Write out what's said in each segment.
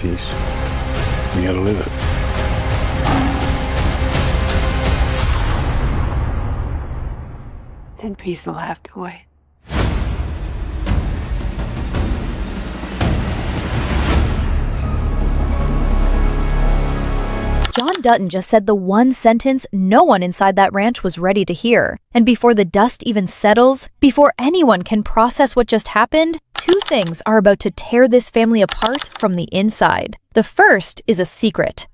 peace. You gotta live it. Then peace will have to wait. John Dutton just said the one sentence no one inside that ranch was ready to hear. And before the dust even settles, before anyone can process what just happened, two things are about to tear this family apart from the inside. The first is a secret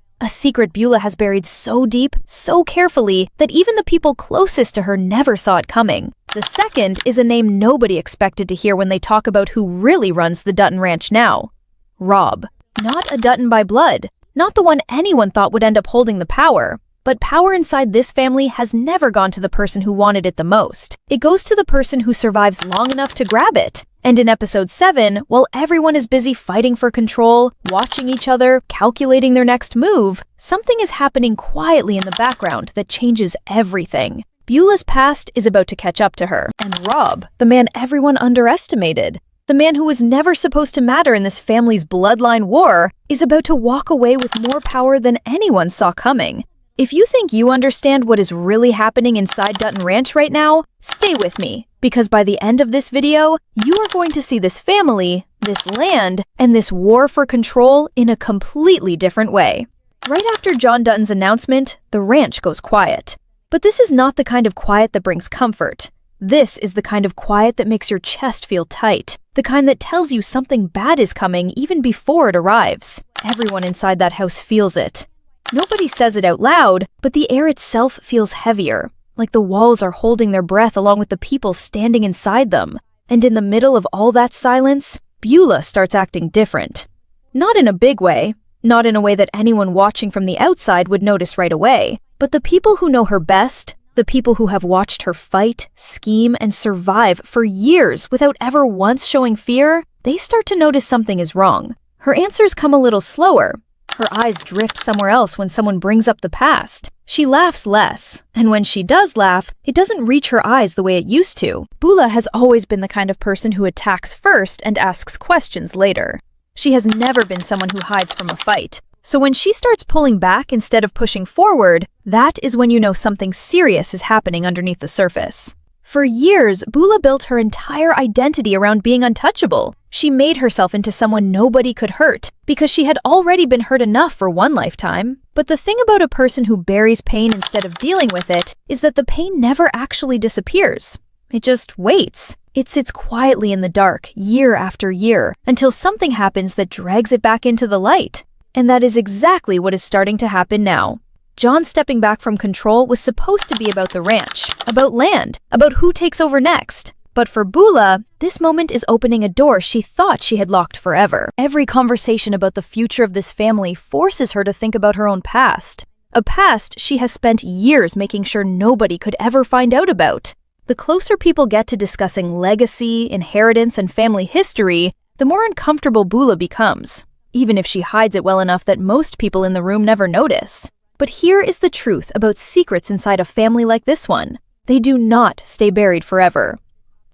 Bula has buried so deep, so carefully, that even the people closest to her never saw it coming. The second is a name nobody expected to hear when they talk about who really runs the Dutton Ranch now. Rob. Not a Dutton by blood. Not the one anyone thought would end up holding the power. But power inside this family has never gone to the person who wanted it the most. It goes to the person who survives long enough to grab it. And in episode 7, while everyone is busy fighting for control, watching each other, calculating their next move, something is happening quietly in the background that changes everything. Bula's past is about to catch up to her. And Rob, the man everyone underestimated, the man who was never supposed to matter in this family's bloodline war, is about to walk away with more power than anyone saw coming. If you think you understand what is really happening inside Dutton Ranch right now, stay with me, because by the end of this video, you are going to see this family, this land, and this war for control in a completely different way. Right after John Dutton's announcement, the ranch goes quiet. But this is not the kind of quiet that brings comfort. This is the kind of quiet that makes your chest feel tight, the kind that tells you something bad is coming even before it arrives. Everyone inside that house feels it. Nobody says it out loud, but the air itself feels heavier, like the walls are holding their breath along with the people standing inside them. And in the middle of all that silence, Bula starts acting different. Not in a big way, not in a way that anyone watching from the outside would notice right away, but the people who know her best, the people who have watched her fight, scheme, and survive for years without ever once showing fear, they start to notice something is wrong. Her answers come a little slower. Her eyes drift somewhere else when someone brings up the past. She laughs less, and when she does laugh, it doesn't reach her eyes the way it used to. Bula has always been the kind of person who attacks first and asks questions later. She has never been someone who hides from a fight. So when she starts pulling back instead of pushing forward, that is when you know something serious is happening underneath the surface. For years, Bula built her entire identity around being untouchable. She made herself into someone nobody could hurt, because she had already been hurt enough for one lifetime. But the thing about a person who buries pain instead of dealing with it is that the pain never actually disappears. It just waits. It sits quietly in the dark, year after year, until something happens that drags it back into the light. And that is exactly what is starting to happen now. John stepping back from control was supposed to be about the ranch, about land, about who takes over next. But for Bula, this moment is opening a door she thought she had locked forever. Every conversation about the future of this family forces her to think about her own past. A past she has spent years making sure nobody could ever find out about. The closer people get to discussing legacy, inheritance, and family history, the more uncomfortable Bula becomes, even if she hides it well enough that most people in the room never notice. But here is the truth about secrets inside a family like this one. They do not stay buried forever.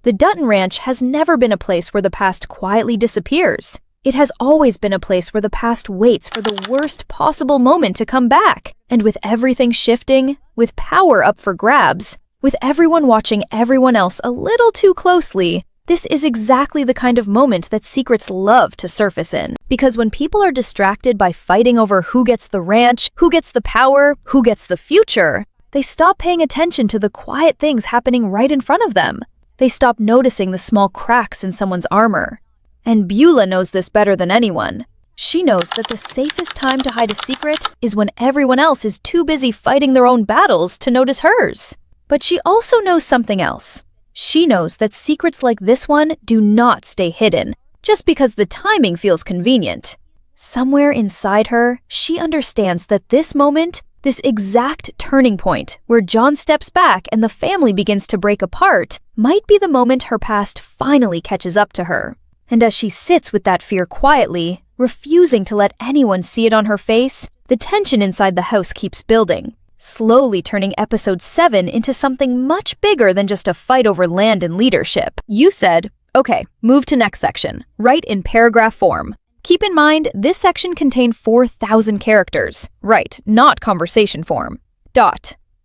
The Dutton Ranch has never been a place where the past quietly disappears. It has always been a place where the past waits for the worst possible moment to come back. And with everything shifting, with power up for grabs, with everyone watching everyone else a little too closely, this is exactly the kind of moment that secrets love to surface in. Because when people are distracted by fighting over who gets the ranch, who gets the power, who gets the future, they stop paying attention to the quiet things happening right in front of them. They stop noticing the small cracks in someone's armor. And Bula knows this better than anyone. She knows that the safest time to hide a secret is when everyone else is too busy fighting their own battles to notice hers. But she also knows something else. She knows that secrets like this one do not stay hidden, just because the timing feels convenient. Somewhere inside her, she understands that this moment, this exact turning point where John steps back and the family begins to break apart, might be the moment her past finally catches up to her. And as she sits with that fear quietly, refusing to let anyone see it on her face, the tension inside the house keeps building, slowly turning episode 7 into something much bigger than just a fight over land and leadership. You said, okay, move to next section. Write in paragraph form. Keep in mind, this section contained 4,000 characters. Right, not conversation form.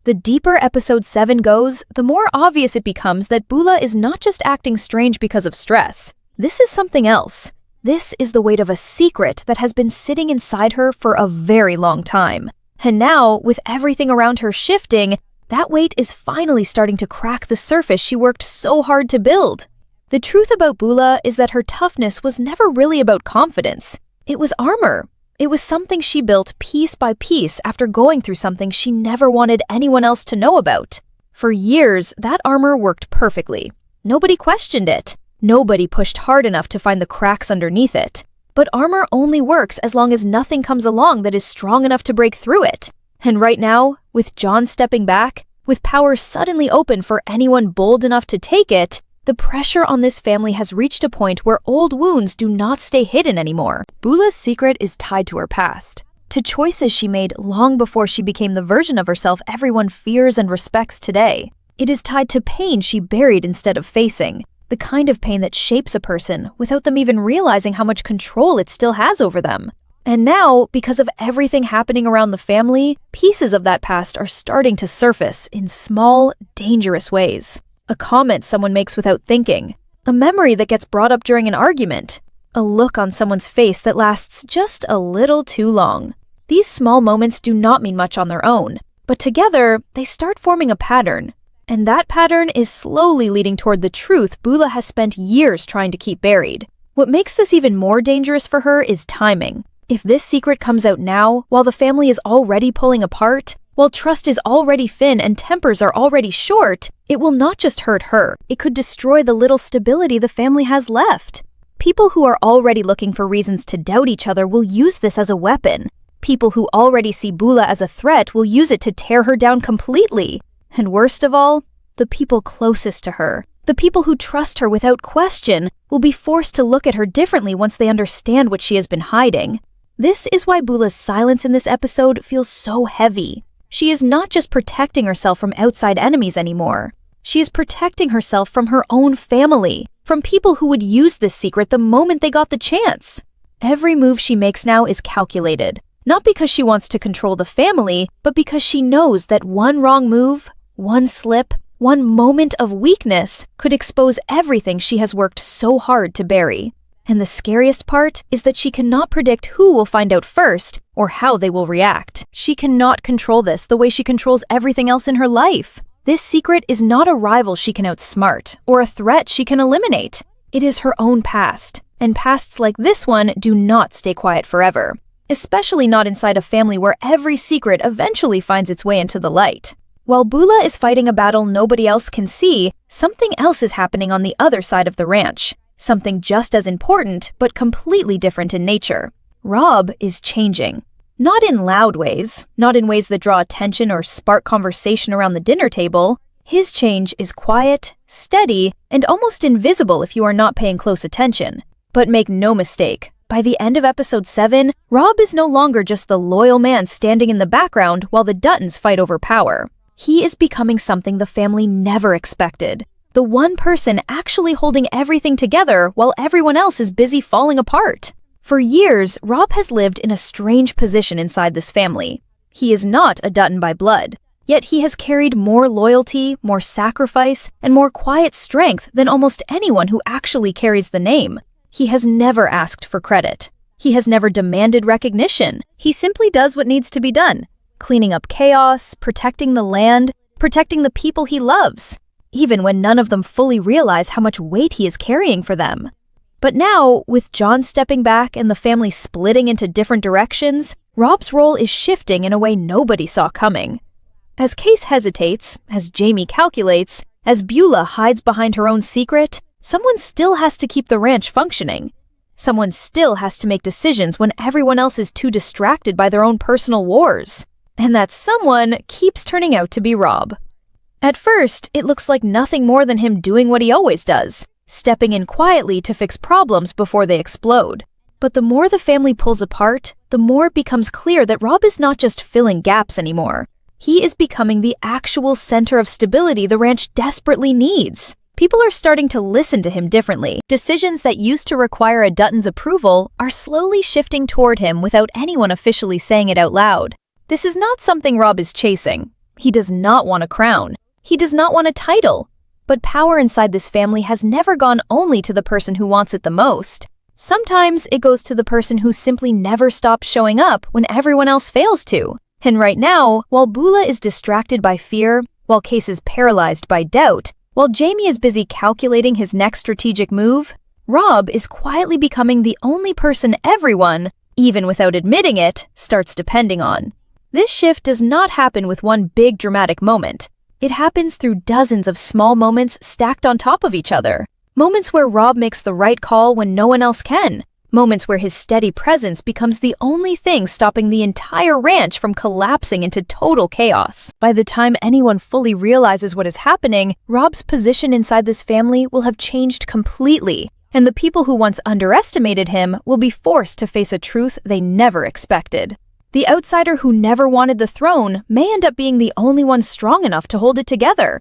The deeper episode 7 goes, the more obvious it becomes that Bula is not just acting strange because of stress. This is something else. This is the weight of a secret that has been sitting inside her for a very long time. And now, with everything around her shifting, that weight is finally starting to crack the surface she worked so hard to build. The truth about Bula is that her toughness was never really about confidence. It was armor. It was something she built piece by piece after going through something she never wanted anyone else to know about. For years, that armor worked perfectly. Nobody questioned it. Nobody pushed hard enough to find the cracks underneath it. But armor only works as long as nothing comes along that is strong enough to break through it. And right now, with John stepping back, with power suddenly open for anyone bold enough to take it, the pressure on this family has reached a point where old wounds do not stay hidden anymore. Bula's secret is tied to her past, to choices she made long before she became the version of herself everyone fears and respects today. It is tied to pain she buried instead of facing, the kind of pain that shapes a person without them even realizing how much control it still has over them. And now, because of everything happening around the family, pieces of that past are starting to surface in small, dangerous ways. A comment someone makes without thinking, a memory that gets brought up during an argument, a look on someone's face that lasts just a little too long. These small moments do not mean much on their own, but together, they start forming a pattern. And that pattern is slowly leading toward the truth Bula has spent years trying to keep buried. What makes this even more dangerous for her is timing. If this secret comes out now, while the family is already pulling apart, while trust is already thin and tempers are already short, it will not just hurt her, it could destroy the little stability the family has left. People who are already looking for reasons to doubt each other will use this as a weapon. People who already see Bula as a threat will use it to tear her down completely. And worst of all, the people closest to her, the people who trust her without question, will be forced to look at her differently once they understand what she has been hiding. This is why Bula's silence in this episode feels so heavy. She is not just protecting herself from outside enemies anymore. She is protecting herself from her own family, from people who would use this secret the moment they got the chance. Every move she makes now is calculated, not because she wants to control the family, but because she knows that one wrong move, one slip, one moment of weakness could expose everything she has worked so hard to bury. And the scariest part is that she cannot predict who will find out first or how they will react. She cannot control this the way she controls everything else in her life. This secret is not a rival she can outsmart or a threat she can eliminate. It is her own past, and pasts like this one do not stay quiet forever, especially not inside a family where every secret eventually finds its way into the light. While Bula is fighting a battle nobody else can see, something else is happening on the other side of the ranch. Something just as important, but completely different in nature. Rob is changing. Not in loud ways, not in ways that draw attention or spark conversation around the dinner table. His change is quiet, steady, and almost invisible if you are not paying close attention. But make no mistake, by the end of episode 7, Rob is no longer just the loyal man standing in the background while the Duttons fight over power. He is becoming something the family never expected. The one person actually holding everything together while everyone else is busy falling apart. For years, Rob has lived in a strange position inside this family. He is not a Dutton by blood, yet he has carried more loyalty, more sacrifice, and more quiet strength than almost anyone who actually carries the name. He has never asked for credit. He has never demanded recognition. He simply does what needs to be done, cleaning up chaos, protecting the land, protecting the people he loves, even when none of them fully realize how much weight he is carrying for them. But now, with John stepping back and the family splitting into different directions, Rob's role is shifting in a way nobody saw coming. As Case hesitates, as Jamie calculates, as Bula hides behind her own secret, someone still has to keep the ranch functioning. Someone still has to make decisions when everyone else is too distracted by their own personal wars. And that someone keeps turning out to be Rob. At first, it looks like nothing more than him doing what he always does, stepping in quietly to fix problems before they explode. But the more the family pulls apart, the more it becomes clear that Rob is not just filling gaps anymore. He is becoming the actual center of stability the ranch desperately needs. People are starting to listen to him differently. Decisions that used to require a Dutton's approval are slowly shifting toward him without anyone officially saying it out loud. This is not something Rob is chasing. He does not want a crown. He does not want a title. But power inside this family has never gone only to the person who wants it the most. Sometimes it goes to the person who simply never stops showing up when everyone else fails to. And right now, while Bula is distracted by fear, while Case is paralyzed by doubt, while Jamie is busy calculating his next strategic move, Rob is quietly becoming the only person everyone, even without admitting it, starts depending on. This shift does not happen with one big dramatic moment. It happens through dozens of small moments stacked on top of each other. Moments where Rob makes the right call when no one else can. Moments where his steady presence becomes the only thing stopping the entire ranch from collapsing into total chaos. By the time anyone fully realizes what is happening, Rob's position inside this family will have changed completely, and the people who once underestimated him will be forced to face a truth they never expected. The outsider who never wanted the throne may end up being the only one strong enough to hold it together.